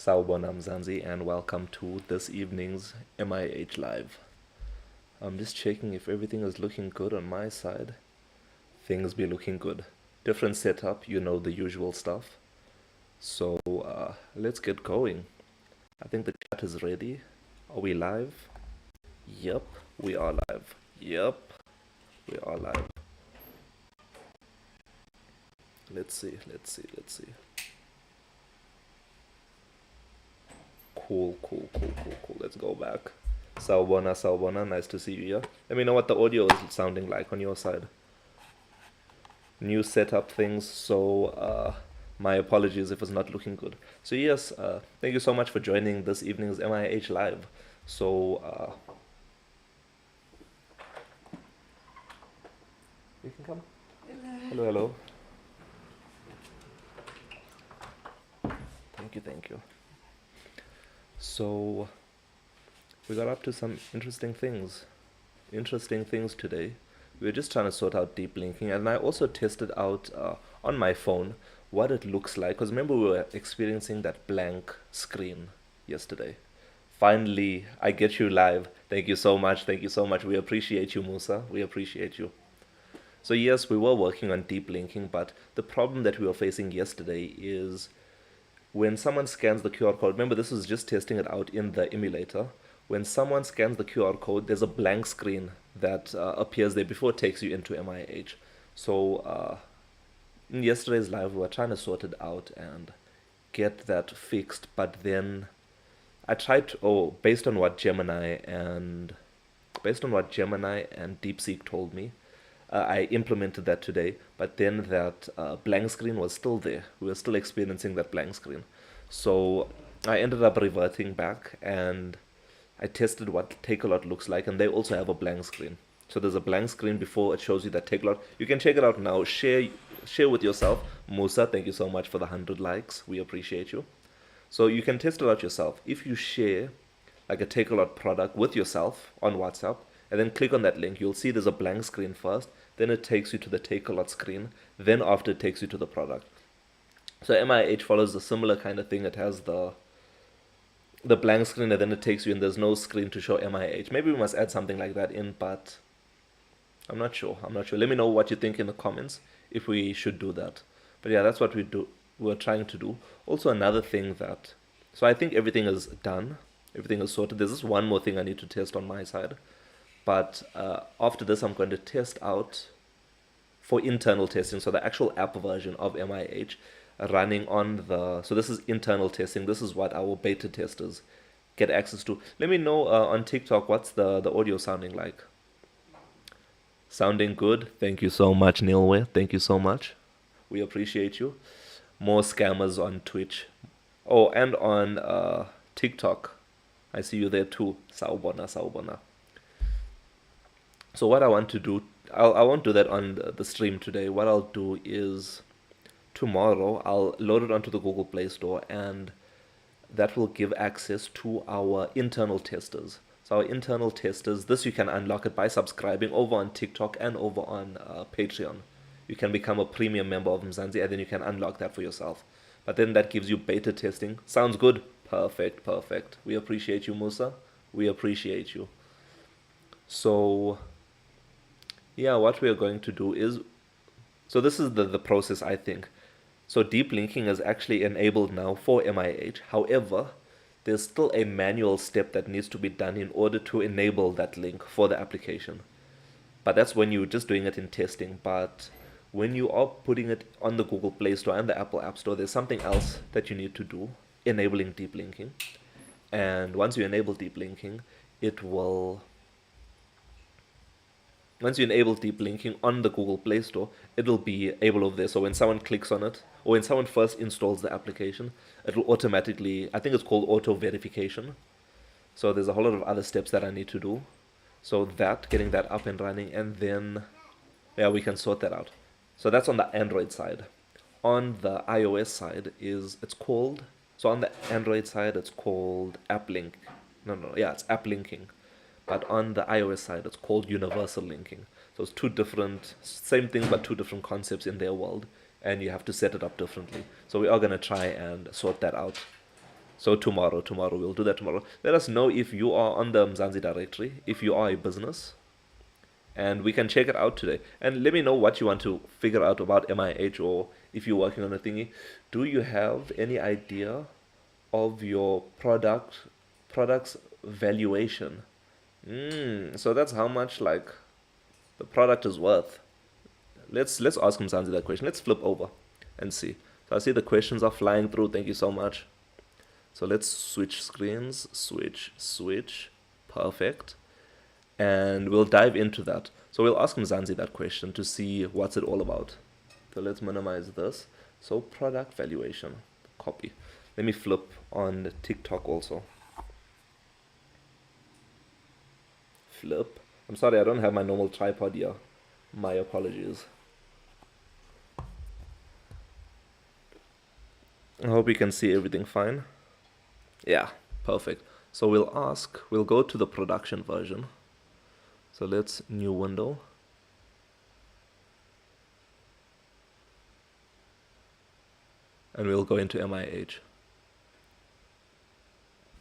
Sawubona Mzansi, and welcome to this evening's MIH Live. I'm just checking if everything is looking good on my side. Things be looking good. Different setup, you know the usual stuff. So let's get going. I think the chat is ready. Are we live? Yep, we are live. Yep, we are live. Let's see. Cool. Let's go back. Sawubona, nice to see you here. Let me know what the audio is sounding like on your side. New setup things, so my apologies if it's not looking good. So yes, thank you so much for joining this evening's MIH Live. So you can come. Hello. Thank you. So we got up to some interesting things today. We were just trying to sort out deep linking, and I also tested out on my phone what it looks like, because remember we were experiencing that blank screen yesterday. Finally, I get you live. Thank you so much. We appreciate you, Musa. We appreciate you. So yes, we were working on deep linking, but the problem that we were facing yesterday is when someone scans the QR code. Remember, this was just testing it out in the emulator. When someone scans the QR code, there's a blank screen that appears there before it takes you into MIH. So in yesterday's live, we were trying to sort it out and get that fixed, but then I tried to, based on what Gemini and DeepSeek told me, I implemented that today, but then that blank screen was still there. We were still experiencing that blank screen. So I ended up reverting back and I tested what Takealot looks like, and they also have a blank screen. So there's a blank screen before it shows you that Takealot. You can check it out now. Share with yourself. Musa, thank you so much for the 100 likes. We appreciate you. So you can test it out yourself. If you share like a Takealot product with yourself on WhatsApp, and then click on that link, you'll see there's a blank screen first, then it takes you to the Takealot screen, then after it takes you to the product. So MIH follows a similar kind of thing. It has the blank screen, and then it takes you in. There's no screen to show MIH. Maybe we must add something like that in, but I'm not sure. Let me know what you think in the comments if we should do that. But yeah, that's what we're trying to do. Also another thing so I think everything is done. Everything is sorted. There's just one more thing I need to test on my side. But after this, I'm going to test out for internal testing. So the actual app version of MIH running on so this is internal testing. This is what our beta testers get access to. Let me know on TikTok, what's the audio sounding like? Sounding good? Thank you so much, Neilware. Thank you so much. We appreciate you. More scammers on Twitch. Oh, and on TikTok. I see you there too. Sawubona. So what I want to do, I won't do that on the stream today. What I'll do is tomorrow I'll load it onto the Google Play Store, and that will give access to our internal testers. So our internal testers, this you can unlock it by subscribing over on TikTok and over on Patreon. You can become a premium member of Mzansi, and then you can unlock that for yourself. But then that gives you beta testing. Sounds good? Perfect. We appreciate you, Musa. We appreciate you. So yeah, what we are going to do is, so this is the process, I think. So deep linking is actually enabled now for MIH. However, there's still a manual step that needs to be done in order to enable that link for the application. But that's when you're just doing it in testing. But when you are putting it on the Google Play Store and the Apple App Store, there's something else that you need to do, enabling deep linking. And once you enable deep linking, once you enable deep linking on the Google Play Store, it'll be able over there. So when someone clicks on it, or when someone first installs the application, it'll automatically, I think it's called auto verification. So there's a whole lot of other steps that I need to do. So getting that up and running, and then yeah, we can sort that out. So that's on the Android side. On the iOS side on the Android side it's called App Link. It's App Linking. But on the iOS side, it's called universal linking. So it's two different, same thing, but two different concepts in their world, and you have to set it up differently. So we are going to try and sort that out. So tomorrow we'll do that tomorrow. Let us know if you are on the Mzansi directory, if you are a business, and we can check it out today. And let me know what you want to figure out about MIH, or if you're working on a thingy. Do you have any idea of your product's valuation? So that's how much like the product is worth. Let's ask Mzansi that question. Let's flip over and see. So I see the questions are flying through. Thank you so much. So let's switch screens. Switch. Perfect. And we'll dive into that. So we'll ask Mzansi that question to see what's it all about. So let's minimize this. So product valuation, copy. Let me flip on TikTok also. Flip. I'm sorry, I don't have my normal tripod here. My apologies. I hope you can see everything fine. Yeah, perfect. So we'll go to the production version. So let's new window. And we'll go into MIH.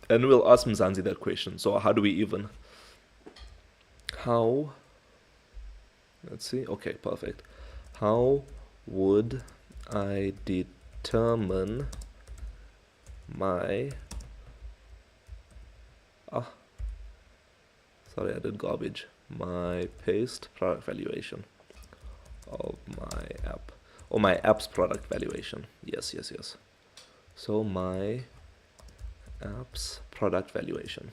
And we'll ask Mzansi that question. So how do we even? Let's see. Okay, perfect. How would I determine my sorry, I did garbage. My paste product valuation of my app, or my app's product valuation. Yes. So my app's product valuation.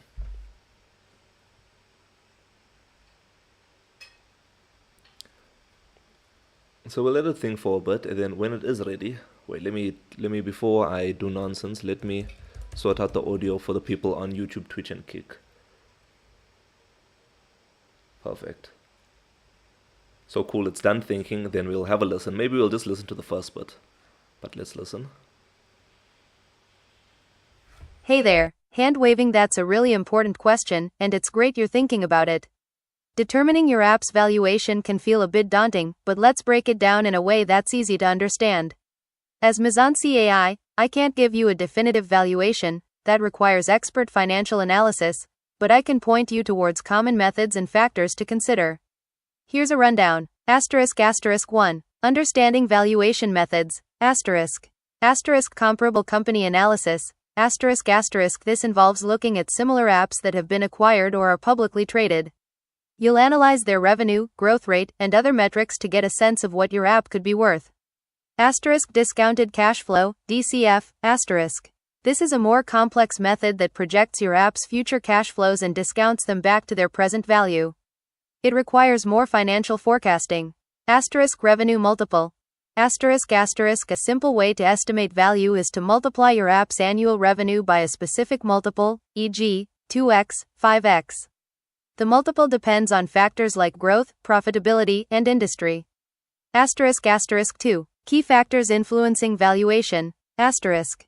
So we'll let it think for a bit, and then when it is ready, wait, let me before I do nonsense, let me sort out the audio for the people on YouTube, Twitch, and Kick. Perfect. So cool, it's done thinking, then we'll have a listen. Maybe we'll just listen to the first bit, but let's listen. Hey there, hand waving. That's a really important question, and it's great you're thinking about it. Determining your app's valuation can feel a bit daunting, but let's break it down in a way that's easy to understand. As Mzansi AI, I can't give you a definitive valuation that requires expert financial analysis, but I can point you towards common methods and factors to consider. Here's a rundown. **** 1. Understanding valuation methods. *** Comparable company analysis. ***. This involves looking at similar apps that have been acquired or are publicly traded. You'll analyze their revenue, growth rate, and other metrics to get a sense of what your app could be worth. Discounted cash flow, DCF, This is a more complex method that projects your app's future cash flows and discounts them back to their present value. It requires more financial forecasting. Revenue multiple. A simple way to estimate value is to multiply your app's annual revenue by a specific multiple, e.g., 2x, 5x. The multiple depends on factors like growth, profitability, and industry. 2. Key factors influencing valuation. Thank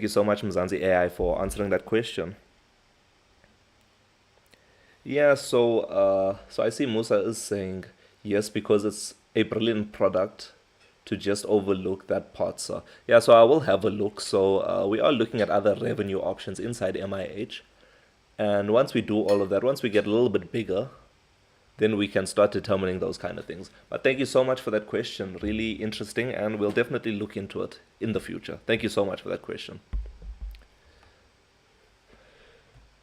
you so much, Mzansi AI, for answering that question. Yeah, so I see Musa is saying yes, because it's a brilliant product to just overlook that part, sir. Yeah, so I will have a look. So we are looking at other revenue options inside MIH. And once we do all of that, once we get a little bit bigger, then we can start determining those kind of things. But thank you so much for that question. Really interesting, and we'll definitely look into it in the future. Thank you so much for that question.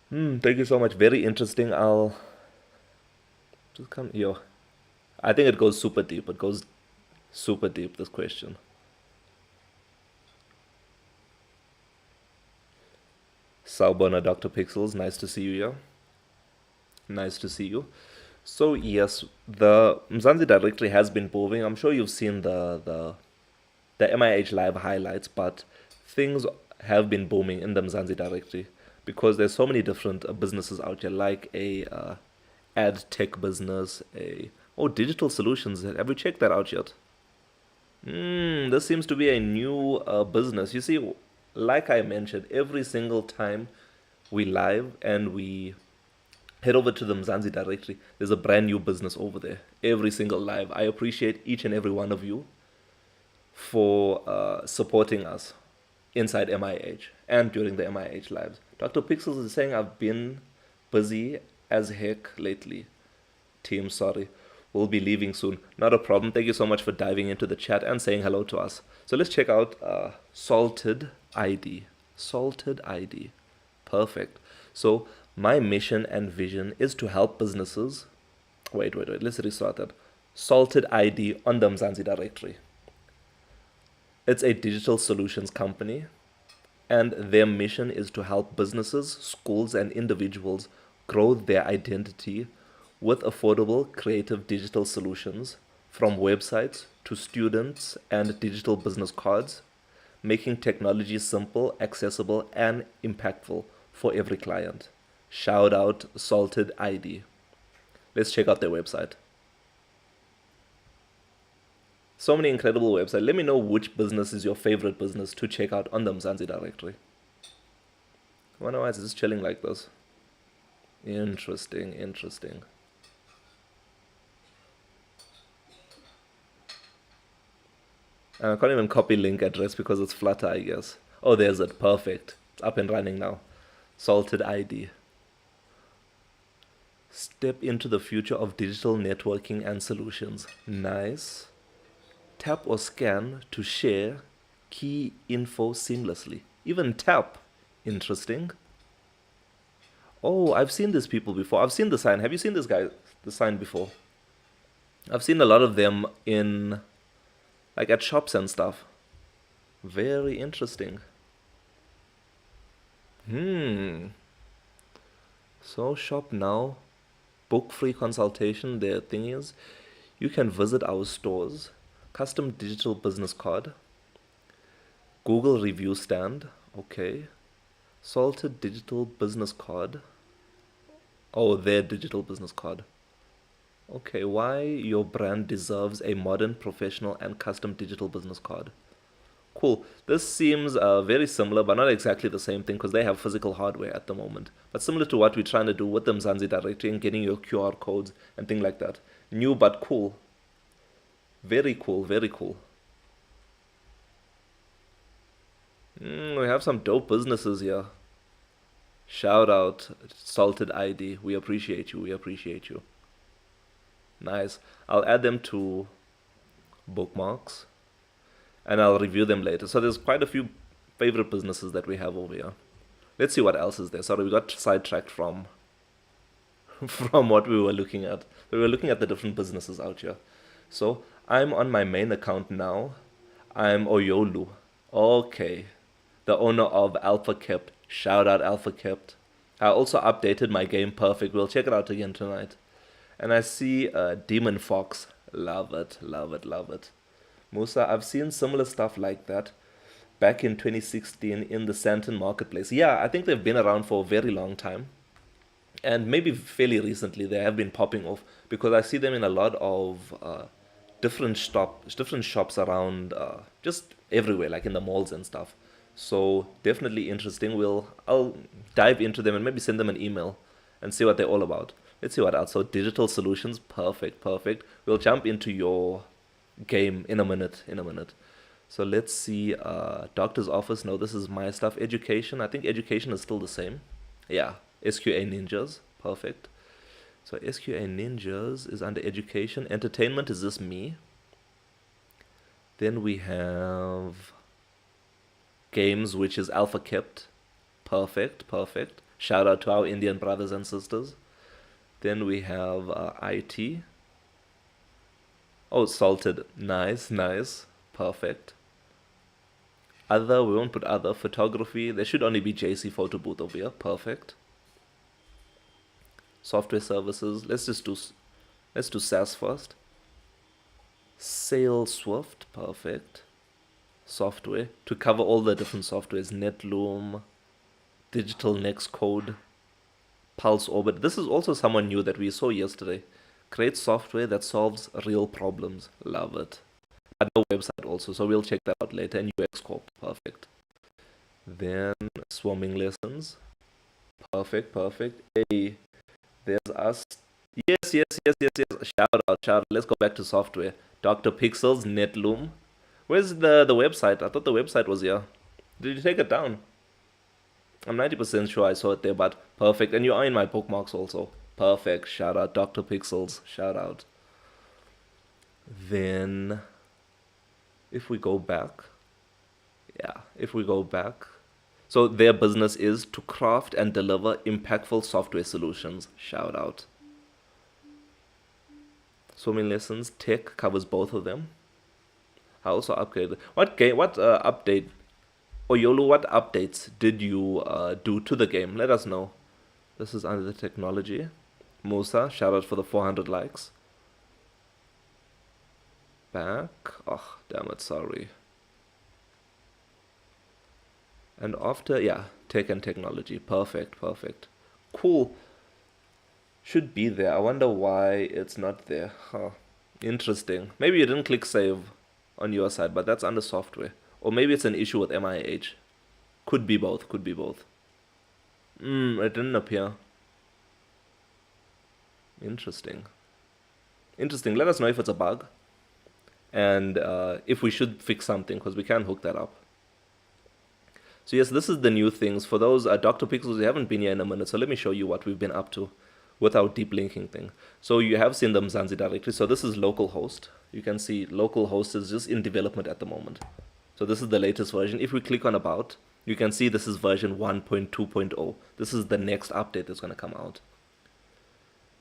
Thank you so much. Very interesting. I'll just come here. I think it goes super deep. It goes super deep, this question. Sawubona, Dr. Pixels. Nice to see you here. Nice to see you. So yes, the Mzansi directory has been booming. I'm sure you've seen the MIH live highlights, but things have been booming in the Mzansi directory because there's so many different businesses out there, like a ad tech business, digital solutions. Have you checked that out yet? This seems to be a new business. You see, like I mentioned, every single time we live and we head over to the Mzansi directory, there's a brand new business over there. Every single live. I appreciate each and every one of you for supporting us inside MIH and during the MIH lives. Dr. Pixels is saying, I've been busy as heck lately. Team, sorry. We'll be leaving soon. Not a problem. Thank you so much for diving into the chat and saying hello to us. So let's check out Salted ID. Salted ID. Perfect. So my mission and vision is to help businesses. Wait. Let's restart that. Salted ID on the Mzansi directory. It's a digital solutions company, and their mission is to help businesses, schools, and individuals grow their identity with affordable, creative digital solutions, from websites to students and digital business cards, making technology simple, accessible, and impactful for every client. Shout out Salted ID. Let's check out their website. So many incredible websites. Let me know which business is your favorite business to check out on the Mzansi directory. I wonder why it's just chilling like this. Interesting. I can't even copy link address because it's Flutter, I guess. Oh, there's it. Perfect. It's up and running now. Salted ID. Step into the future of digital networking and solutions. Nice. Tap or scan to share key info seamlessly. Even tap. Interesting. Oh, I've seen these people before. I've seen the sign. Have you seen this guy, the sign before? I've seen a lot of them in, like, at shops and stuff. Very interesting. So shop now. Book free consultation. Their thing is, you can visit our stores. Custom digital business card. Google review stand. Okay. Salted digital business card. Oh, their digital business card. Okay, why your brand deserves a modern, professional, and custom digital business card. Cool. This seems very similar, but not exactly the same thing because they have physical hardware at the moment. But similar to what we're trying to do with the Mzansi directory and getting your QR codes and things like that. New but cool. Very cool. We have some dope businesses here. Shout out Salted ID. We appreciate you. Nice. I'll add them to bookmarks and I'll review them later. So there's quite a few favorite businesses that we have over here. Let's see what else is there. Sorry, we got sidetracked from from what we were looking at. We were looking at the different businesses out here. So I'm on my main account now. I'm Oyolu. Okay. The owner of Alpha Kept. Shout out Alpha Kept. I also updated my game Perfect. We'll check it out again tonight. And I see Demon Fox. Love it. Musa, I've seen similar stuff like that back in 2016 in the Santon Marketplace. Yeah, I think they've been around for a very long time. And maybe fairly recently they have been popping off because I see them in a lot of different shops around just everywhere, like in the malls and stuff. So definitely interesting. I'll dive into them and maybe send them an email and see what they're all about. Let's see what else. So digital solutions, perfect. We'll jump into your game in a minute. So let's see. Doctor's office. No, this is my stuff. Education. I think education is still the same. Yeah. SQA Ninjas. Perfect. So SQA Ninjas is under education. Entertainment is this me. Then we have games, which is Alpha Kept. Perfect. Shout out to our Indian brothers and sisters. Then we have IT. Oh, Salted. Nice. Perfect. Other, we won't put other. Photography. There should only be JC Photo Booth over here. Perfect. Software services. Let's do SaaS first. Sales Swift. Perfect. Software. To cover all the different softwares. Netloom. Digital Next Code. Pulse Orbit. This is also someone new that we saw yesterday. Create software that solves real problems. Love it. Another website also, so we'll check that out later. And UX Corp. Perfect. Then swimming lessons. Perfect. Hey, there's us. Yes. Shout out. Let's go back to software. Dr. Pixels, Netloom. Where's the website? I thought the website was here. Did you take it down? I'm 90% sure I saw it there, but perfect. And you are in my bookmarks also. Perfect. Shout out Dr. Pixels. Shout out. Then, if we go back, yeah, if we go back, so their business is to craft and deliver impactful software solutions. Shout out. Swimming lessons, tech covers both of them. I also upgraded. What game? What update? Oyolu, what updates did you do to the game? Let us know. This is under the technology. Musa, shout out for the 400 likes. Back. Oh, damn it, sorry. And after, yeah, tech and technology. Perfect, perfect. Cool. Should be there. I wonder why it's not there. Huh. Interesting. Maybe you didn't click save on your side, but that's under software. Or maybe it's an issue with MIH. Could be both, could be both. It didn't appear. Interesting. Interesting. Let us know if it's a bug. And if we should fix something, because we can hook that up. So yes, this is the new things. For those Dr. Pixels, you haven't been here in a minute, so let me show you what we've been up to with our deep linking thing. So you have seen the Mzansi directory. So this is localhost. You can see localhost is just in development at the moment. So this is the latest version. If we click on about, you can see this is version 1.2.0. This is the next update that's going to come out.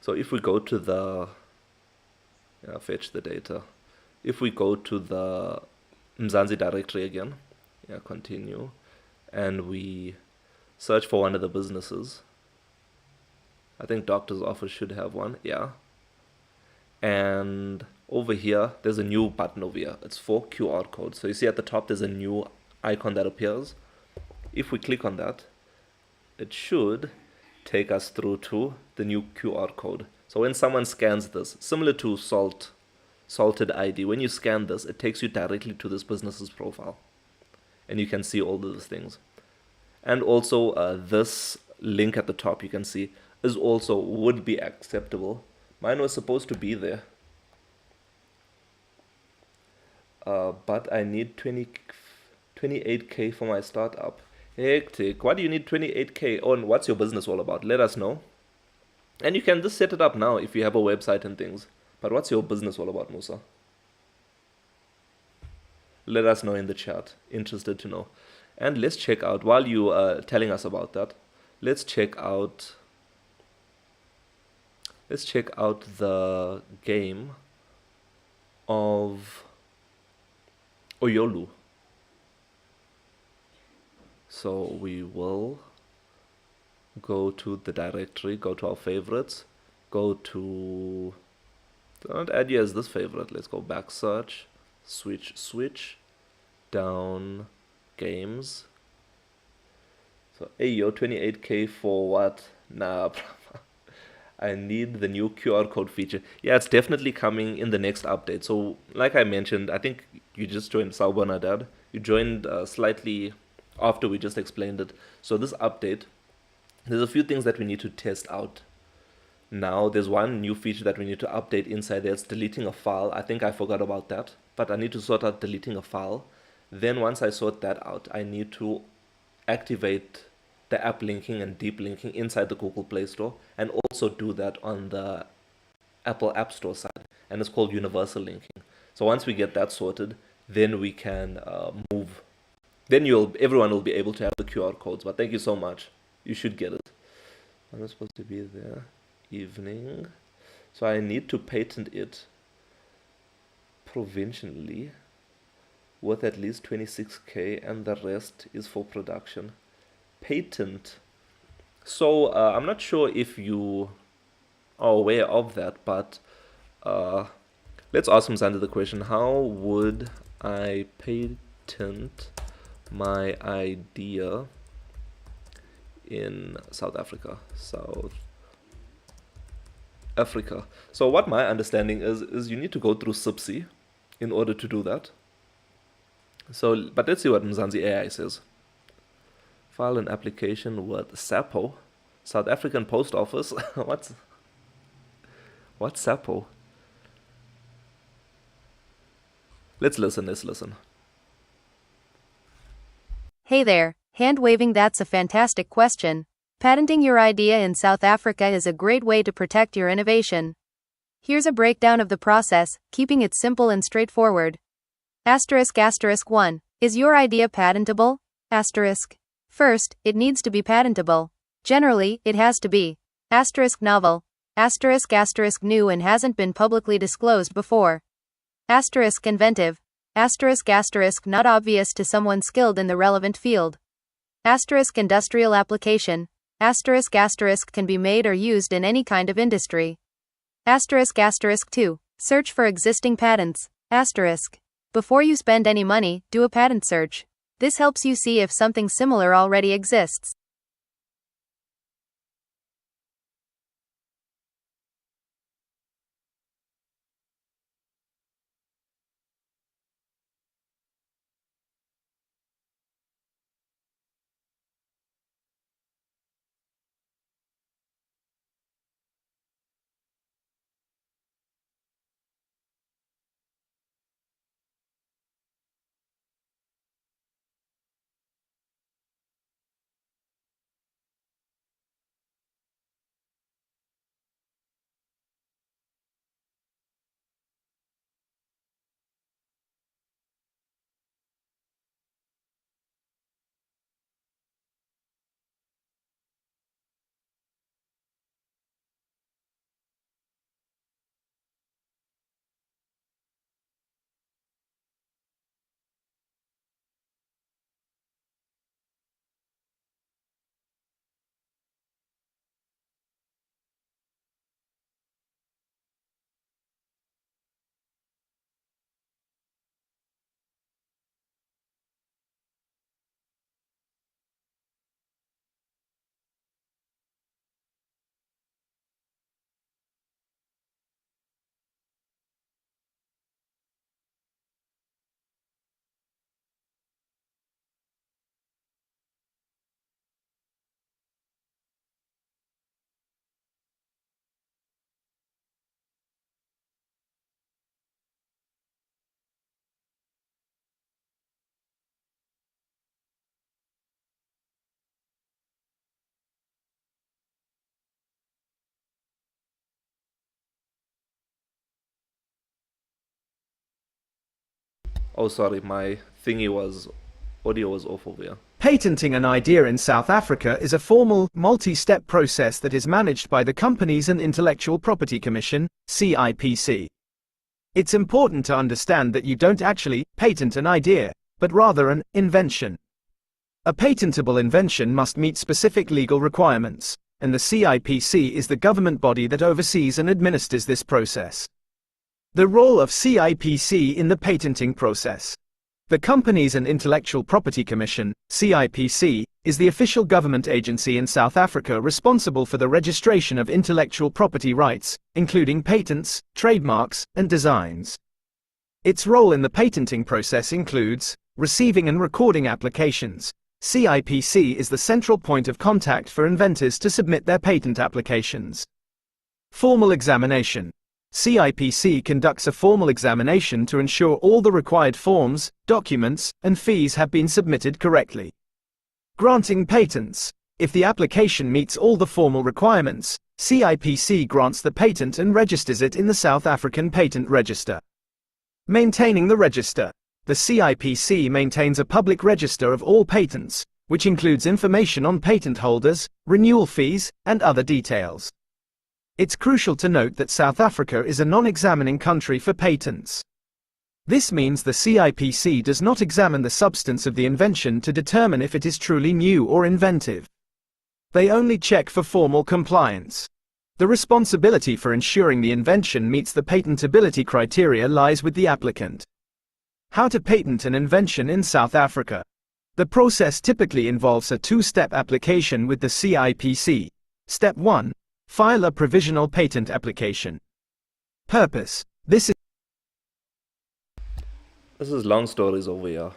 So if we go to the, fetch the data. If we go to the Mzansi directory again, continue, and we search for one of the businesses. I think doctor's office should have one, yeah. And over here, there's a new button over here. It's for QR code. So you see at the top, there's a new icon that appears. If we click on that, it should take us through to the new QR code. So when someone scans this, similar to Salted ID, when you scan this, it takes you directly to this business's profile. And you can see all those things. And also this link at the top, you can see, is also would be acceptable. Mine was supposed to be there. But I need 28K for my startup. Hectic. Why do you need 28K? Oh, and what's your business all about? Let us know. And you can just set it up now if you have a website and things. But what's your business all about, Musa? Let us know in the chat. Interested to know. And let's check out, while you are telling us about that, let's check out the game of Oyolu. So we will go to the directory, go to our favorites, go to, don't add you as this favorite, let's go back search, switch, down, games. So, hey yo, 28K for what? Nah, I need the new QR code feature. Yeah, it's definitely coming in the next update. So, like I mentioned, I think you just joined Sawubona Dad. You joined slightly after we just explained it. So this update, there's a few things that we need to test out. Now, there's one new feature that we need to update inside there. It's deleting a file. I think I forgot about that, but I need to sort out deleting a file. Then once I sort that out, I need to activate the app linking and deep linking inside the Google Play Store, and also do that on the Apple App Store side, and it's called universal linking. So once we get that sorted, then we can move. Then everyone will be able to have the QR codes. But thank you so much. You should get it. I'm supposed to be there. Evening. So I need to patent it provincially with at least 26K, and the rest is for production. Patent. So I'm not sure if you are aware of that, but let's ask Mzansi the question: how would I patent my idea in South Africa? So what my understanding is you need to go through SIPSI in order to do that. So, but let's see what Mzansi AI says. File an application with SAPO, South African Post Office. What's SAPO? Let's listen. Hey there, hand waving, that's a fantastic question. Patenting your idea in South Africa is a great way to protect your innovation. Here's a breakdown of the process, keeping it simple and straightforward. Asterisk asterisk 1. Is your idea patentable? Asterisk. First, it needs to be patentable. Generally, it has to be. Asterisk novel. Asterisk asterisk new and hasn't been publicly disclosed before. Asterisk inventive. Asterisk asterisk not obvious to someone skilled in the relevant field. Asterisk industrial application. Asterisk asterisk can be made or used in any kind of industry. Asterisk asterisk 2. Search for existing patents. Asterisk. Before you spend any money, do a patent search. This helps you see if something similar already exists. Oh, sorry, my audio was off over here. Patenting an idea in South Africa is a formal, multi-step process that is managed by the Companies and Intellectual Property Commission, CIPC. It's important to understand that you don't actually patent an idea, but rather an invention. A patentable invention must meet specific legal requirements, and the CIPC is the government body that oversees and administers this process. The role of CIPC in the patenting process. The Companies and Intellectual Property Commission, CIPC, is the official government agency in South Africa responsible for the registration of intellectual property rights, including patents, trademarks, and designs. Its role in the patenting process includes receiving and recording applications. CIPC is the central point of contact for inventors to submit their patent applications. Formal examination. CIPC conducts a formal examination to ensure all the required forms, documents, and fees have been submitted correctly. Granting patents. If the application meets all the formal requirements, CIPC grants the patent and registers it in the South African Patent Register. Maintaining the register. The CIPC maintains a public register of all patents, which includes information on patent holders, renewal fees, and other details. It's crucial to note that South Africa is a non-examining country for patents. This means the CIPC does not examine the substance of the invention to determine if it is truly new or inventive. They only check for formal compliance. The responsibility for ensuring the invention meets the patentability criteria lies with the applicant. How to patent an invention in South Africa. The process typically involves a two-step application with the CIPC. Step 1. File a provisional patent application. Purpose. This is long stories over here,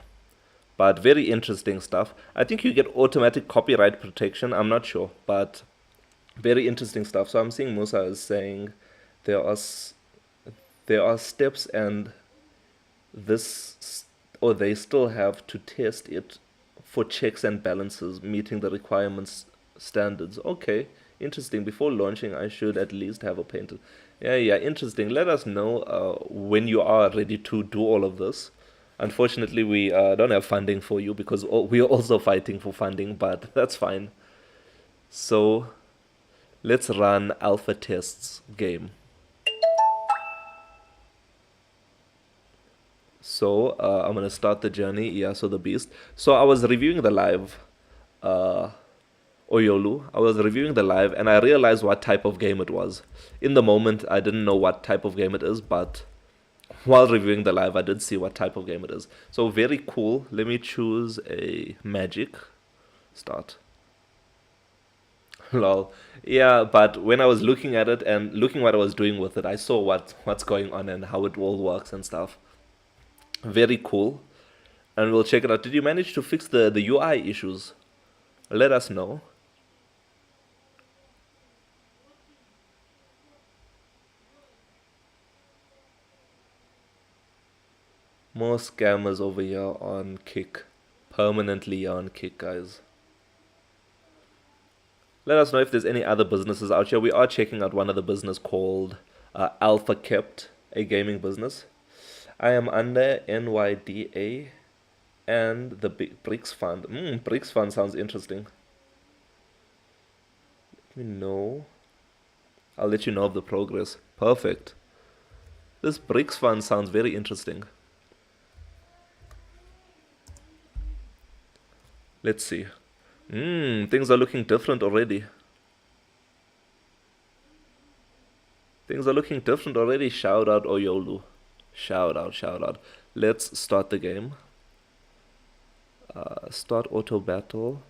but very interesting stuff. I think you get automatic copyright protection. I'm not sure, but very interesting stuff. So I'm seeing Musa is saying there are steps, and they still have to test it for checks and balances, meeting the requirements standards. Okay, interesting. Before launching, I should at least have a painted. Yeah, yeah, interesting. Let us know when you are ready to do all of this. Unfortunately, we don't have funding for you because we are also fighting for funding, but that's fine. So let's run alpha tests game. So I'm gonna start the journey. Yeah, so the beast. So I was reviewing the live, uh, Oyolu. I was reviewing the live, and I realized what type of game it was. In the moment, I didn't know what type of game it is, but while reviewing the live, I did see what type of game it is. So very cool. Let me choose a magic. Start. Lol. Yeah, but when I was looking at it and looking what I was doing with it, I saw what's going on and how it all works and stuff. Very cool. And we'll check it out. Did you manage to fix the UI issues? Let us know. More scammers over here on Kick. Permanently on Kick, guys. Let us know if there's any other businesses out here. We are checking out one other business called Alpha Kept, a gaming business. I am under NYDA and the BRICS Fund. BRICS Fund sounds interesting. Let me know. I'll let you know of the progress. Perfect. This BRICS Fund sounds very interesting. Let's see. Things are looking different already. Things are looking different already. Shout out Oyolu. Shout out, shout out. Let's start the game. Start auto battle.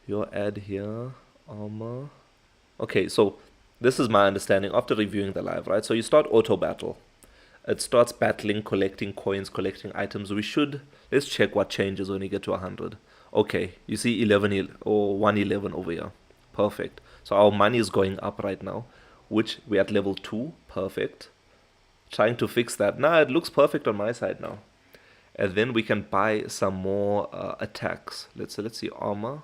Your ad here. Armor. Okay, so this is my understanding after reviewing the live, right? So you start auto battle. It starts battling, collecting coins, collecting items. Let's check what changes when you get to 100. Okay, you see 11 or 111 over here. Perfect. So our money is going up right now, which we're at level 2. Perfect. Trying to fix that. Nah, it looks perfect on my side now. And then we can buy some more attacks. Let's see, armor,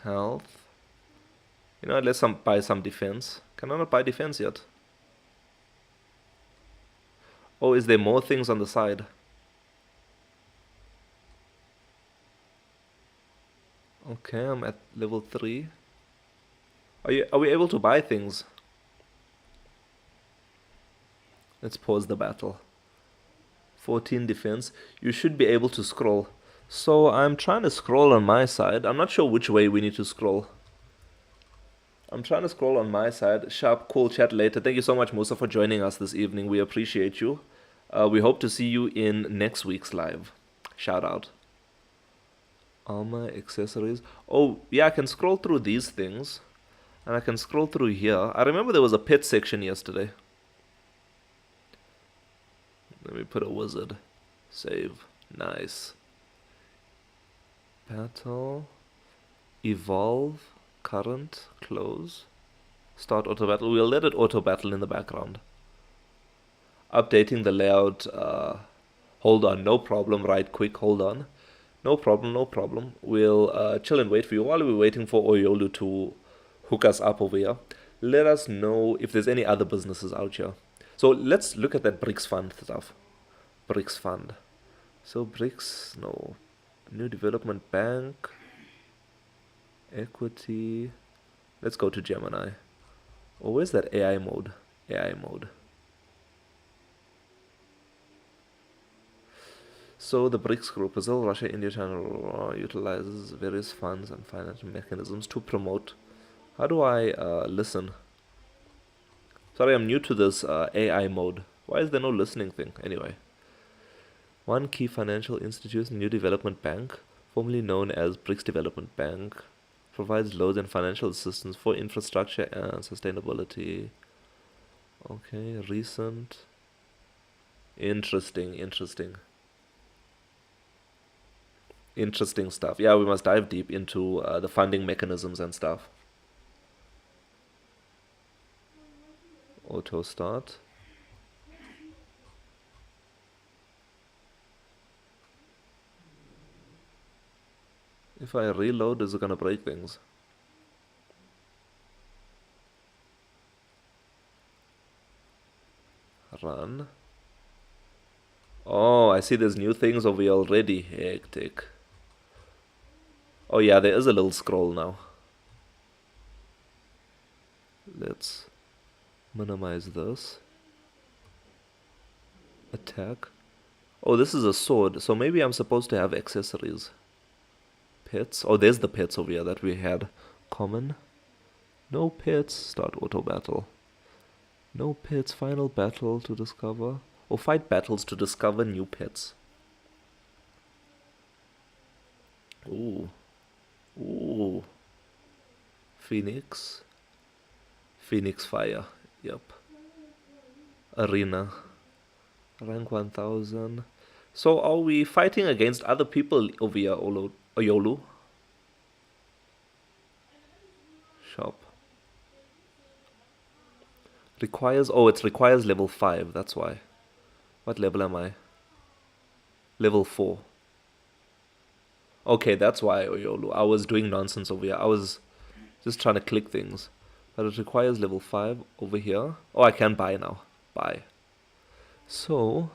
health. You know what, let's buy some defense. Can I not buy defense yet? Oh, is there more things on the side? Okay, I'm at level 3. Are we able to buy things? Let's pause the battle. 14 defense. You should be able to scroll. So I'm trying to scroll on my side. I'm not sure which way we need to scroll. I'm trying to scroll on my side. Sharp, cool, chat later. Thank you so much, Musa, for joining us this evening. We appreciate you. We hope to see you in next week's live. Shout out. Armor, accessories. Oh, yeah, I can scroll through these things. And I can scroll through here. I remember there was a pet section yesterday. Let me put a wizard. Save. Nice. Battle. Evolve. Current. Close. Start auto battle. We'll let it auto battle in the background. Updating the layout. Hold on. No problem. Right quick. Hold on. No problem. No problem. We'll chill and wait for you while we're waiting for Oyolu to hook us up over here. Let us know if there's any other businesses out here. So let's look at that BRICS Fund stuff. BRICS Fund. So BRICS, no. New Development Bank. Equity. Let's go to Gemini. Oh, where's that AI mode? AI mode. So the BRICS group, Brazil, Russia, India, China, utilizes various funds and financial mechanisms to promote. How do I listen? Sorry, I'm new to this AI mode. Why is there no listening thing? Anyway. One key financial institution, New Development Bank, formerly known as BRICS Development Bank, provides loans and financial assistance for infrastructure and sustainability. Okay, recent. Interesting. Interesting stuff. Yeah, we must dive deep into the funding mechanisms and stuff. Auto start. If I reload, is it gonna break things? Run. Oh, I see there's new things over here already. Hectic. Oh yeah, there is a little scroll now. Let's minimize this. Attack. Oh, this is a sword, so maybe I'm supposed to have accessories. Pets. Oh, there's the pets over here that we had. Common. No pets. Start auto battle. No pets. Final battle to discover. Or fight battles to discover new pets. Ooh. Ooh. Phoenix. Phoenix Fire. Yep. Arena. Rank 1000. So are we fighting against other people over here, Oyolu? Shop. Requires... Oh, it requires level 5. That's why. What level am I? Level 4. Okay, that's why, Oyolu. I was doing nonsense over here. I was just trying to click things. But it requires level 5 over here. Oh, I can buy now. Buy. So,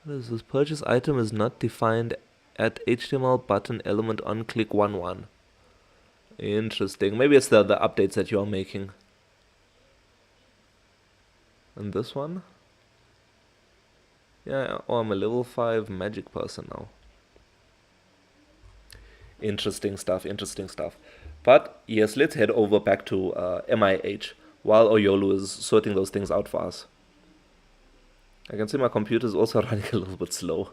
what is this? Purchase item is not defined at HTML button element on click 1.1. Interesting. Maybe it's the updates that you're making. And this one? Yeah, oh, I'm a level 5 magic person now. Interesting stuff, interesting stuff. But yes, let's head over back to MIH while Oyolu is sorting those things out for us. I can see my computer is also running a little bit slow.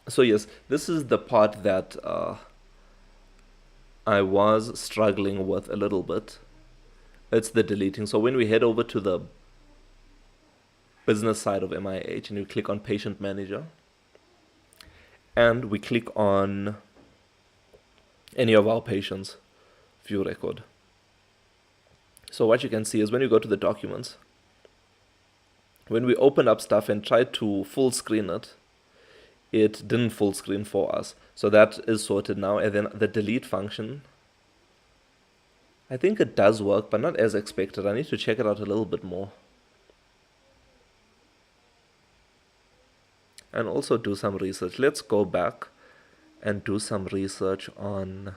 So yes, this is the part that I was struggling with a little bit. It's the deleting. So when we head over to the business side of MIH and you click on Patient Manager, and we click on any of our patients, view record. So what you can see is when you go to the documents, when we open up stuff and try to full screen it, it didn't full screen for us. So that is sorted now. And then the delete function, I think it does work, but not as expected. I need to check it out a little bit more. And also do some research. Let's go back and do some research on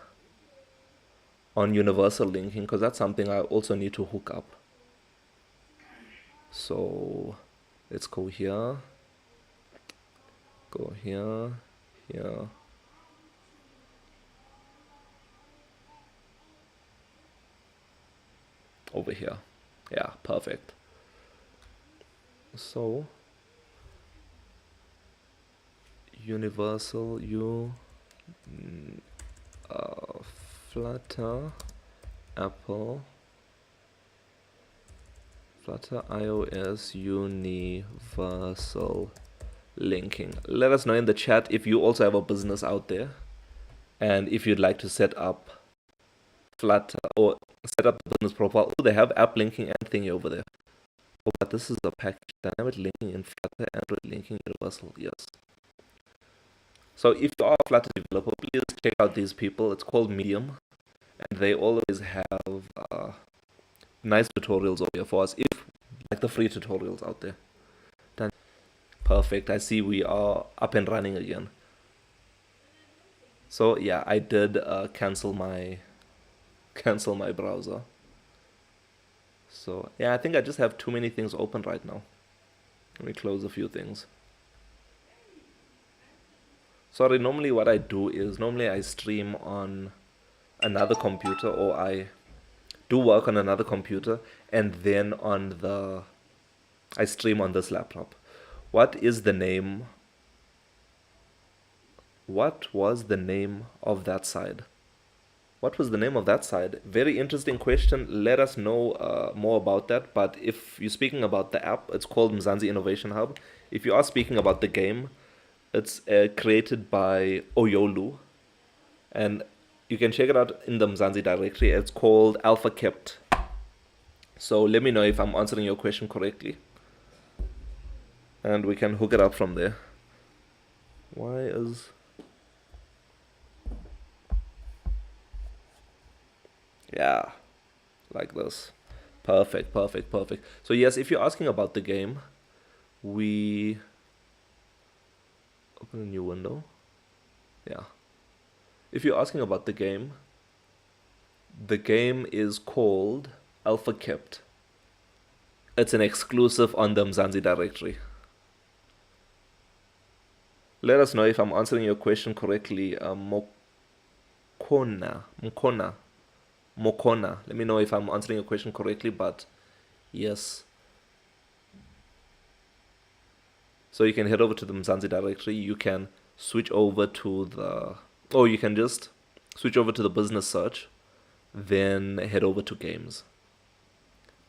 universal linking, because that's something I also need to hook up. So let's go here, here. Over here. Yeah, perfect. So universal Flutter, Apple, Flutter iOS universal linking. Let us know in the chat if you also have a business out there and if you'd like to set up Flutter or set up the business profile. Oh, they have app linking and thingy over there. Oh, but this is a package. Dynamic linking in Flutter, Android linking universal. Yes. So if you are a Flutter developer, please check out these people. It's called Medium, and they always have nice tutorials over here for us, if like the free tutorials out there. Done. Perfect. I see we are up and running again. So yeah, I did cancel my browser. So yeah, I think I just have too many things open right now. Let me close a few things. Sorry, normally what I do is, normally I stream on another computer, or I do work on another computer, and then I stream on this laptop. What is the name? What was the name of that side? What was the name of that side? Very interesting question. Let us know more about that. But if you're speaking about the app, it's called Mzansi Innovation Hub. If you are speaking about the game, it's created by Oyolu, and you can check it out in the Mzansi directory. It's called Alpha Kept. So let me know if I'm answering your question correctly, and we can hook it up from there. Why is Yeah, like this. Perfect, perfect, perfect. So yes, if you're asking about the game, we open a new window. Yeah. If you're asking about the game is called Alpha Kept. It's an exclusive on the Mzansi directory. Let us know if I'm answering your question correctly. Mokona. Let me know if I'm answering your question correctly, but yes. So you can head over to the Mzansi directory. You can switch over to the, or you can just switch over to the business search, then head over to games.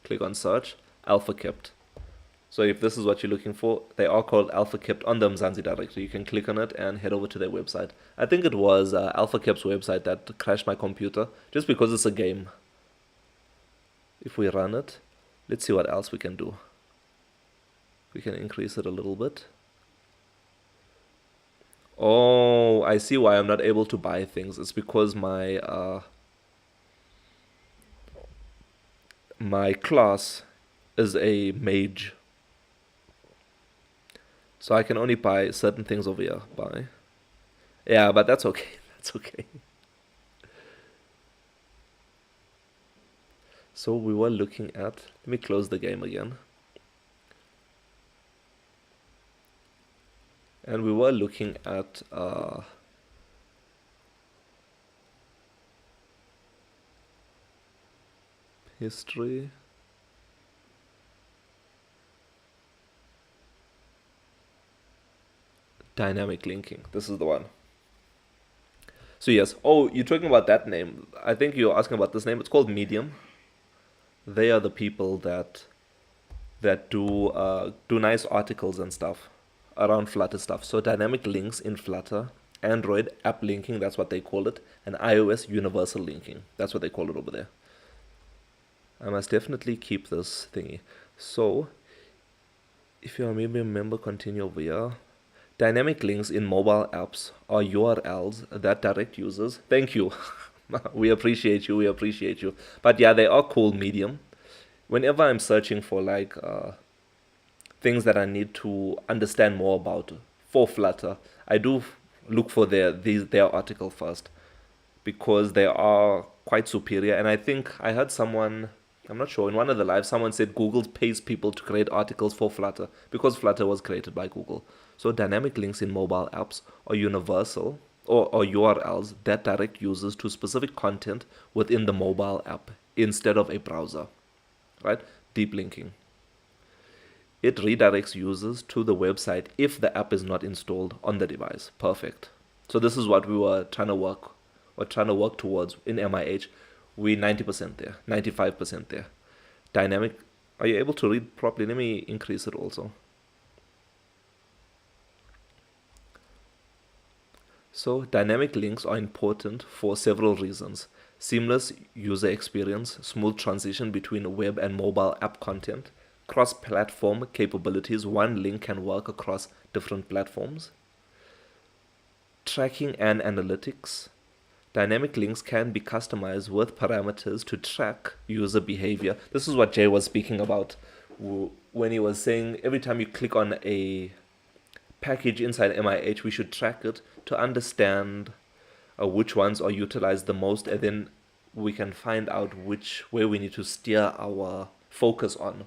Click on search, Alpha Kept. So if this is what you're looking for, they are called Alpha Kept on the Mzansi directory. You can click on it and head over to their website. I think it was Alpha Kept's website that crashed my computer, just because it's a game. If we run it, let's see what else we can do. We can increase it a little bit. Oh, I see why I'm not able to buy things. It's because my class is a mage. So I can only buy certain things over here. Buy. Yeah, but that's okay. That's okay. So we were looking at, let me close the game again. And we were looking at history. Dynamic linking. This is the one. So yes. Oh, you're talking about that name. I think you're asking about this name. It's called Medium. They are the people that do nice articles and stuff around Flutter stuff. So dynamic links in Flutter, Android app linking, that's what they call it, and iOS universal linking, that's what they call it over there. I must definitely keep this thingy. So if you're maybe a member, continue over here. Dynamic links in mobile apps are URLs that direct users. Thank you. We appreciate you. We appreciate you. But yeah, they are called Medium. Whenever I'm searching for like things that I need to understand more about for Flutter, I do look for their article first, because they are quite superior. And I think I heard someone, I'm not sure, in one of the lives, someone said Google pays people to create articles for Flutter because Flutter was created by Google. So dynamic links in mobile apps are universal, or URLs that direct users to specific content within the mobile app instead of a browser, right? Deep linking. It redirects users to the website if the app is not installed on the device. Perfect. So this is what we were trying to work towards in MIH. We 90% there, 95% there. Dynamic. Are you able to read properly? Let me increase it also. So dynamic links are important for several reasons. Seamless user experience, smooth transition between web and mobile app content, cross-platform capabilities. One link can work across different platforms. Tracking and analytics. Dynamic links can be customized with parameters to track user behavior. This is what Jay was speaking about when he was saying every time you click on a package inside MIH, we should track it to understand which ones are utilized the most, and then we can find out where we need to steer our focus on.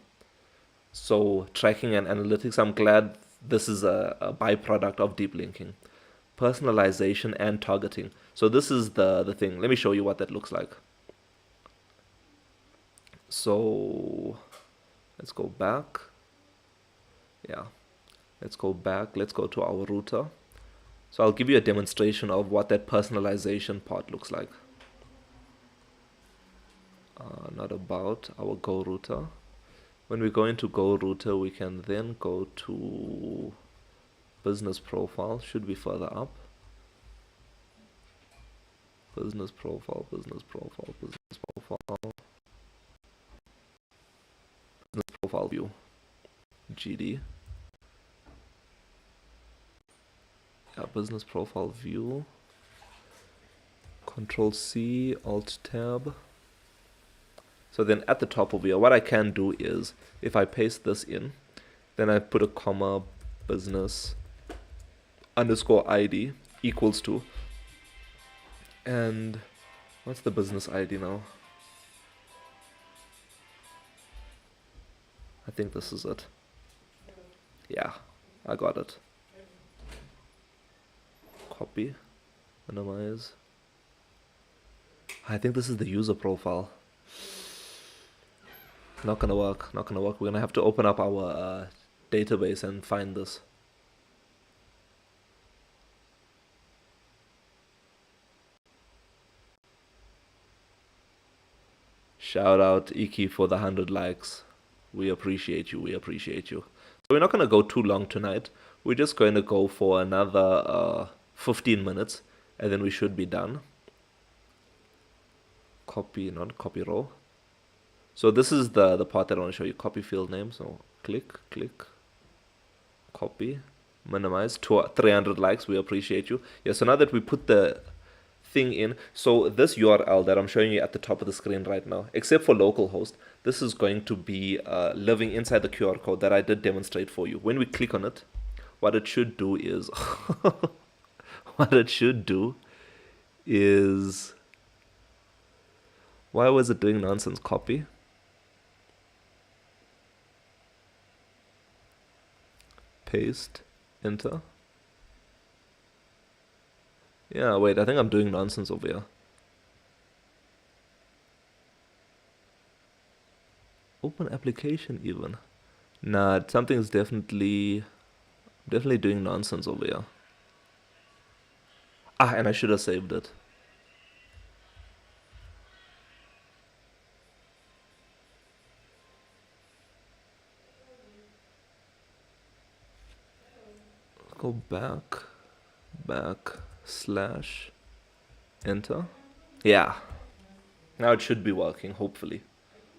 So tracking and analytics, I'm glad this is a byproduct of deep linking. Personalization and targeting. So this is the thing. Let me show you what that looks like. So let's go back. Yeah, let's go back. Let's go to our router. So I'll give you a demonstration of what that personalization part looks like. Not about our Go router. When we go into Go router, we can then go to business profile. Should be further up. Business profile, business profile, business profile, business profile view. GD. Yeah, business profile view. Control C, Alt Tab. So then at the top over here, what I can do is, if I paste this in, then I put a comma, business underscore ID equals to, and what's the business ID now? I think this is it. Yeah, I got it. Copy, minimize. I think this is the user profile. Not gonna work, not gonna work. We're gonna have to open up our database and find this. Shout out Iki for the 100 likes. We appreciate you, we appreciate you. So we're not gonna go too long tonight. We're just going to go for another 15 minutes and then we should be done. Copy, not copy row. So this is the part that I want to show you. Copy field name. So click, copy, minimize to 300 likes. We appreciate you. Yeah, so now that we put the thing in, so this URL that I'm showing you at the top of the screen right now, except for localhost, this is going to be living inside the QR code that I did demonstrate for you. When we click on it, what it should do is why was it doing nonsense? Copy, paste, enter. Yeah, wait, I think I'm doing nonsense over here. Open application even. Nah, something is definitely doing nonsense over here. Ah, and I should have saved it. Go back, slash, enter. Yeah, now it should be working, hopefully.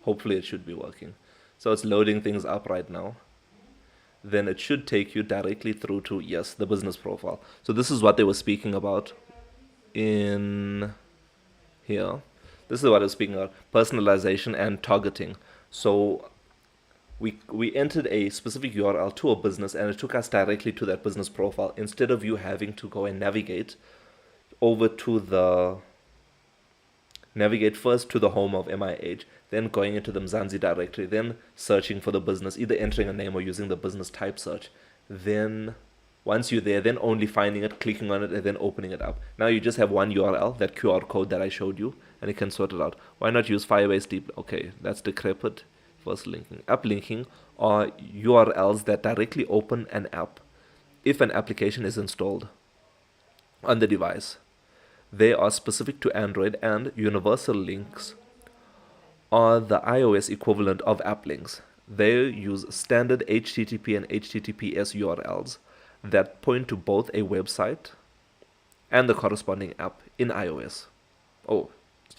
Hopefully it should be working. So it's loading things up right now. Then it should take you directly through to, yes, the business profile. So this is what they were speaking about in here. This is what I was speaking about, personalization and targeting. So we entered a specific URL to a business and it took us directly to that business profile instead of you having to go and navigate over to navigate first to the home of MIH, then going into the Mzansi directory, then searching for the business, either entering a name or using the business type search. Then once you're there, then only finding it, clicking on it, and then opening it up. Now you just have one URL, that QR code that I showed you, and you can sort it out. Why not use Firebase Deep? Okay, that's decrepit. First linking. App linking are URLs that directly open an app if an application is installed on the device. They are specific to Android, and universal links are the iOS equivalent of app links. They use standard HTTP and HTTPS URLs that point to both a website and the corresponding app in iOS. Oh,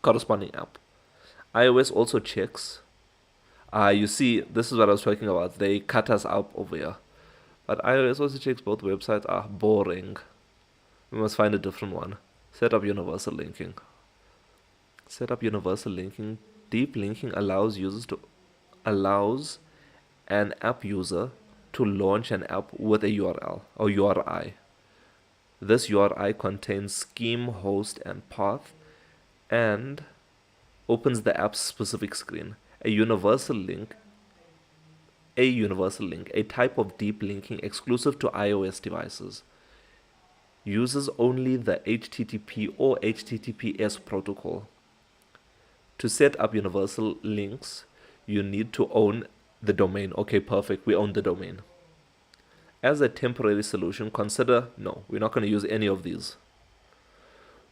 corresponding app. iOS also checks. You see, this is what I was talking about. They cut us up over here. But iOS also checks both websites. Boring. We must find a different one. Set up universal linking. Set up universal linking. Deep linking allows an app user to launch an app with a URL or URI. This URI contains scheme, host, and path, and opens the app's specific screen. A universal link, a type of deep linking exclusive to iOS devices, uses only the HTTP or HTTPS protocol. To set up universal links, you need to own the domain. Okay, perfect. We own the domain. As a temporary solution, consider, no, we're not going to use any of these.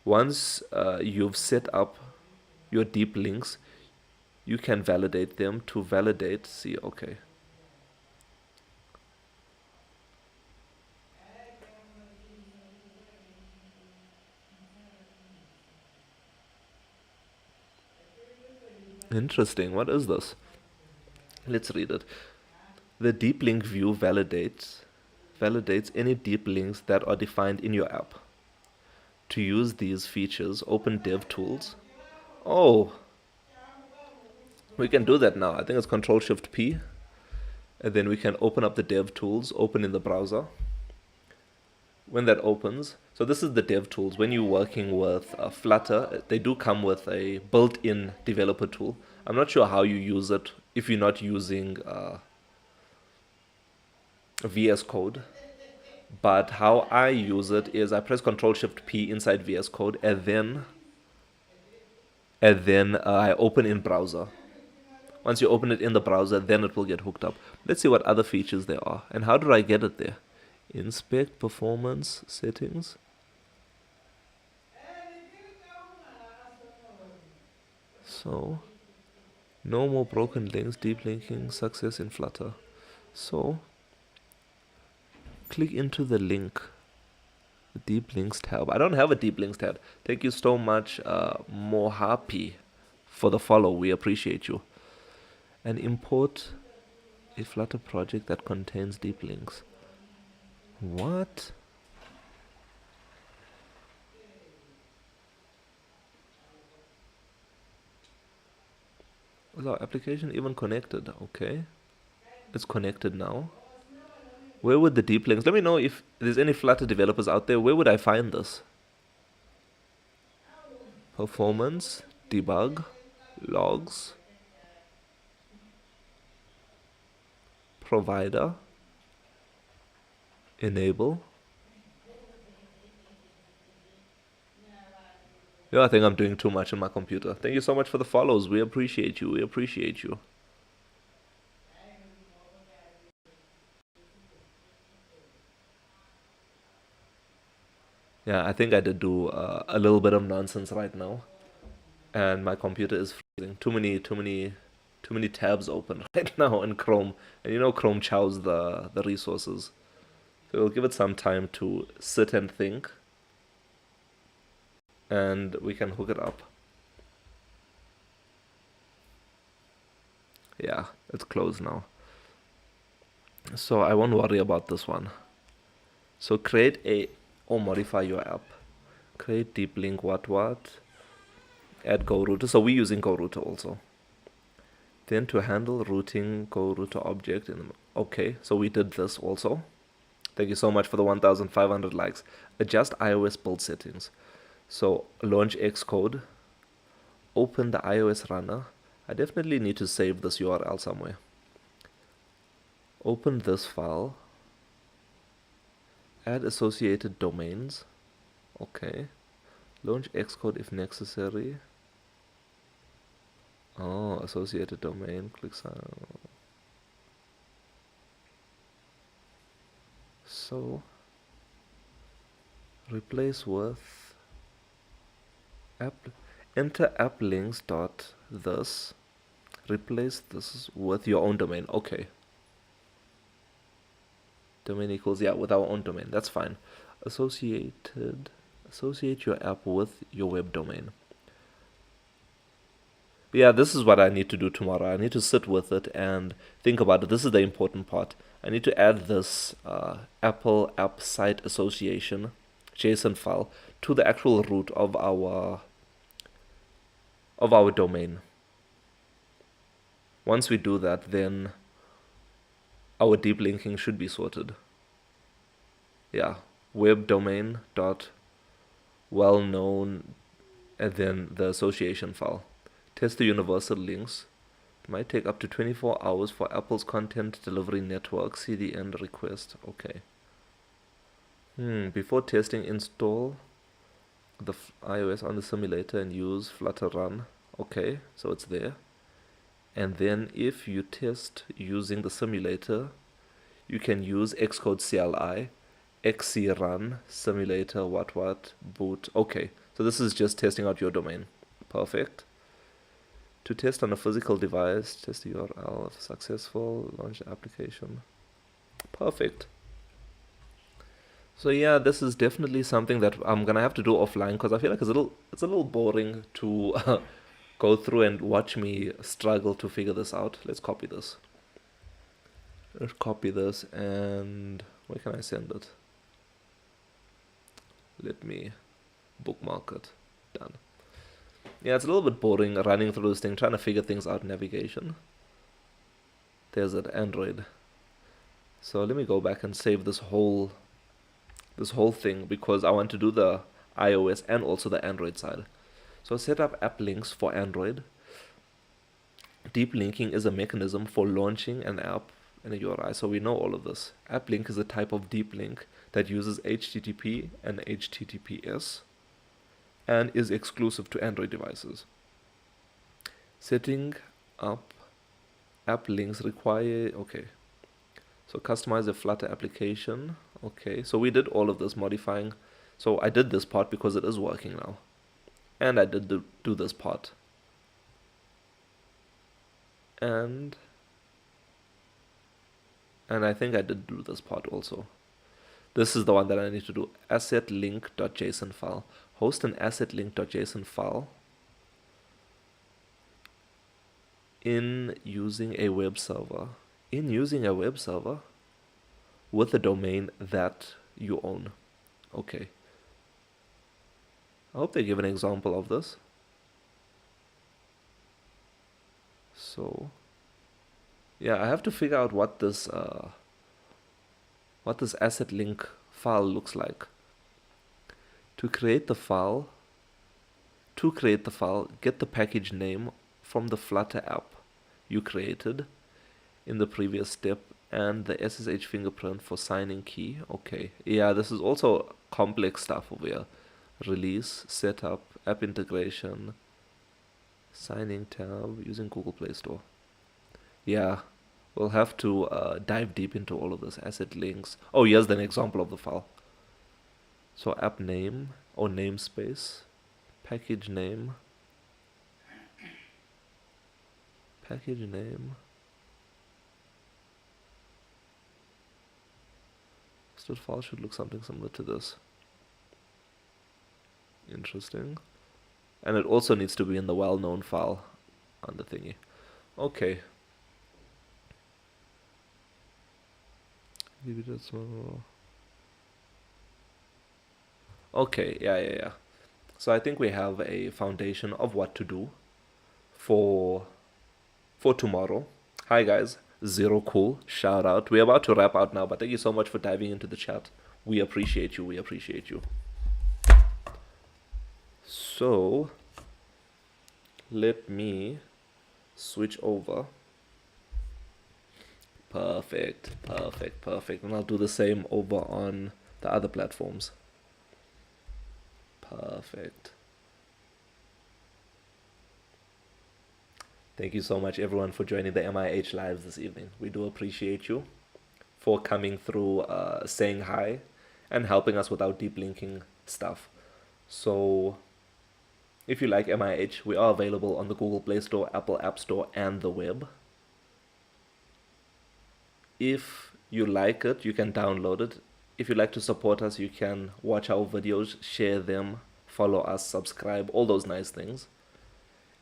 Once you've set up your deep links, you can validate them. To validate, see, okay. Interesting. What is this? Let's read it. The deep link view validates any deep links that are defined in your app. To use these features, open DevTools. Oh, We can do that now. I think it's Control Shift P, and then we can open up the dev tools, open in the browser. When that opens, so this is the dev tools. When you're working with Flutter, they do come with a built-in developer tool. I'm not sure how you use it if you're not using VS Code, but how I use it is I press Control Shift P inside VS Code, and then I open in browser. Once you open it in the browser, then it will get hooked up. Let's see what other features there are. And how do I get it there? Inspect performance settings. So, no more broken links, deep linking, success in Flutter. So, click into the link, the deep links tab. I don't have a deep links tab. Thank you so much, more happy for the follow. We appreciate you. And import a Flutter project that contains deep links. What? Is our application even connected? Okay. It's connected now. Where would the deep links? Let me know if there's any Flutter developers out there. Where would I find this? Performance, debug, logs, provider, enable. Yeah, I think I'm doing too much on my computer. Thank you so much for the follows. We appreciate you. We appreciate you. Yeah, I think I did do a little bit of nonsense right now, and my computer is freezing. Too many tabs open right now in Chrome, and you know Chrome chows the resources. So we'll give it some time to sit and think, and we can hook it up. Yeah, it's closed now. So I won't worry about this one. So create a or modify your app. Create deep link what, add go router. So we're using go router also. Then to handle routing go router object okay, so we did this also. Thank you so much for the 1,500 likes. Adjust iOS build settings. So launch Xcode, open the iOS runner. I definitely need to save this URL somewhere. Open this file, add associated domains. Okay, launch Xcode if necessary. Oh, associated domain, click sign. So replace with app, enter app links dot this, replace this with your own domain. Okay, domain equals, yeah, with our own domain. That's fine. Associate your app with your web domain. Yeah, this is what I need to do tomorrow. I need to sit with it and think about it. This is the important part. I need to add this Apple App Site Association JSON file to the actual root of our domain. Once we do that, then our deep linking should be sorted. Yeah, web domain dot well known, and then the association file. Test the universal links. It might take up to 24 hours for Apple's content delivery network. See the end request. Okay. Before testing, install the iOS on the simulator and use Flutter Run. Okay, so it's there. And then if you test using the simulator, you can use Xcode CLI, XC Run, simulator, boot. Okay, so this is just testing out your domain. Perfect. To test on a physical device, test the URL. If successful, launch the application. Perfect. So yeah, this is definitely something that I'm gonna have to do offline because I feel like it's a little boring to go through and watch me struggle to figure this out. Let's copy this. Let's copy this, and where can I send it? Let me bookmark it. Done. Yeah, it's a little bit boring running through this thing, trying to figure things out in navigation. There's it, Android. So let me go back and save this whole thing because I want to do the iOS and also the Android side. So set up app links for Android. Deep linking is a mechanism for launching an app in a URI, so we know all of this. App link is a type of deep link that uses HTTP and HTTPS and is exclusive to Android devices. Setting up app links require, okay, so customize a Flutter application. Okay, so we did all of this modifying. So I did this part because it is working now. And I did do this part. And I think I did do this part also. This is the one that I need to do. Asset link.json file. Host an asset link.json file in using a web server. In using a web server with a domain that you own. Okay. I hope they give an example of this. So, yeah, I have to figure out what this asset link file looks like. To create the file, get the package name from the Flutter app you created in the previous step and the SSH fingerprint for signing key. Okay, yeah, this is also complex stuff over here. Release, setup, app integration, signing tab, using Google Play Store. Yeah, we'll have to dive deep into all of this. Asset links. Oh, here's an example of the file. So app name or namespace, package name, This file should look something similar to this. Interesting. And it also needs to be in the well-known file on the thingy. Okay. Okay, yeah. So I think we have a foundation of what to do for tomorrow. Hi guys, Zero Cool, shout out. We're about to wrap out now, but thank you so much for diving into the chat. We appreciate you. So let me switch over. Perfect. And I'll do the same over on the other platforms. Perfect. Thank you so much, everyone, for joining the MIH Lives this evening. We do appreciate you for coming through, saying hi, and helping us with our deep linking stuff. So, if you like MIH, we are available on the Google Play Store, Apple App Store, and the web. If you like it, you can download it. If you'd like to support us, you can watch our videos, share them, follow us, subscribe, all those nice things.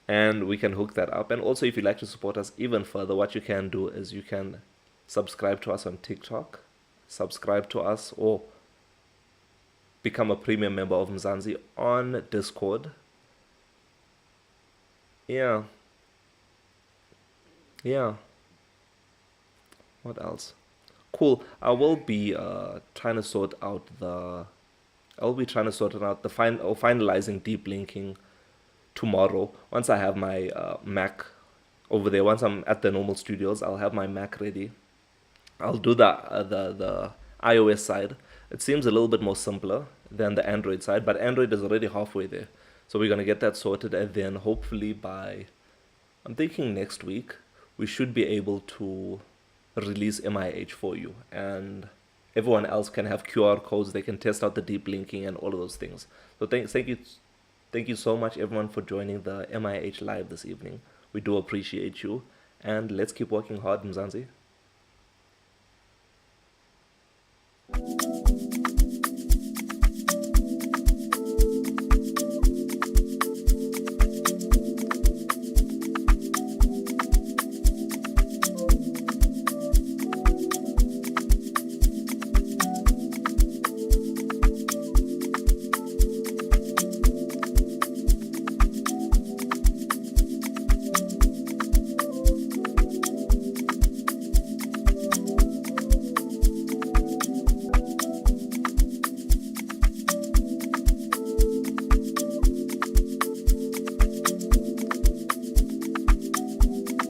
And we can hook that up. And also, if you'd like to support us even further, what you can do is you can subscribe to us on TikTok, subscribe to us, or become a premium member of Mzansi on Discord. Yeah. What else? Cool. I will be trying to sort out the finalizing deep linking tomorrow. Once I have my Mac over there, once I'm at the normal studios, I'll have my Mac ready. I'll do the iOS side. It seems a little bit more simpler than the Android side, but Android is already halfway there. So we're going to get that sorted, and then hopefully I'm thinking next week, we should be able to release MIH for you. And everyone else can have QR codes. They can test out the deep linking and all of those things. So thank you so much, everyone, for joining the MIH Live this evening. We do appreciate you. And let's keep working hard, Mzansi.